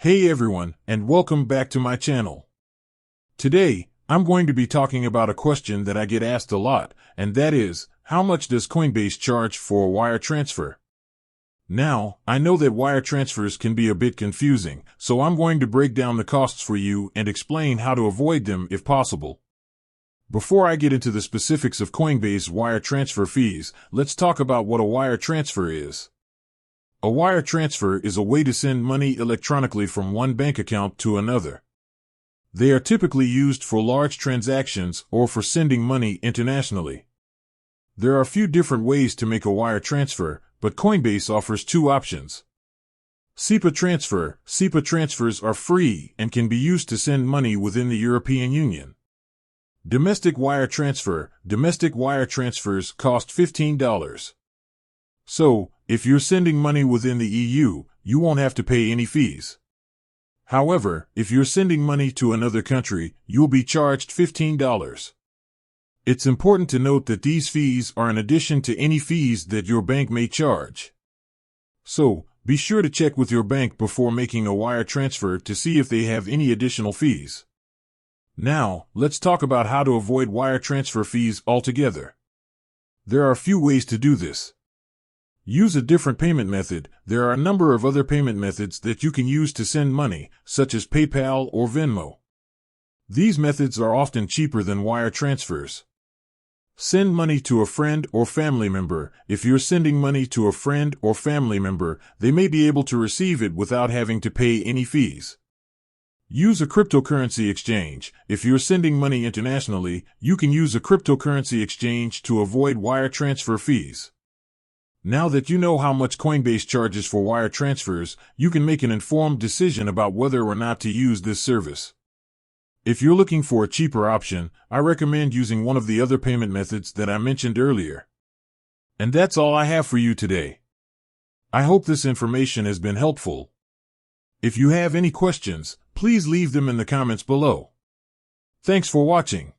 Hey everyone, and welcome back to my channel. Today, I'm going to be talking about a question that I get asked a lot, and that is, how much does Coinbase charge for a wire transfer? Now, I know that wire transfers can be a bit confusing, so I'm going to break down the costs for you and explain how to avoid them if possible. Before I get into the specifics of Coinbase wire transfer fees, let's talk about what a wire transfer is. A wire transfer is a way to send money electronically from one bank account to another. They are typically used for large transactions or for sending money internationally. There are a few different ways to make a wire transfer, but Coinbase offers two options. SEPA transfer. SEPA transfers are free and can be used to send money within the European Union. Domestic wire transfer. Domestic wire transfers cost $15. So, if you're sending money within the EU, you won't have to pay any fees. However, if you're sending money to another country, you'll be charged $15. It's important to note that these fees are in addition to any fees that your bank may charge. So, be sure to check with your bank before making a wire transfer to see if they have any additional fees. Now, let's talk about how to avoid wire transfer fees altogether. There are a few ways to do this. Use a different payment method. There are a number of other payment methods that you can use to send money, such as PayPal or Venmo. These methods are often cheaper than wire transfers. Send money to a friend or family member. If you're sending money to a friend or family member, they may be able to receive it without having to pay any fees. Use a cryptocurrency exchange. If you're sending money internationally, you can use a cryptocurrency exchange to avoid wire transfer fees. Now that you know how much Coinbase charges for wire transfers, you can make an informed decision about whether or not to use this service. If you're looking for a cheaper option, I recommend using one of the other payment methods that I mentioned earlier. And that's all I have for you today. I hope this information has been helpful. If you have any questions, please leave them in the comments below. Thanks for watching.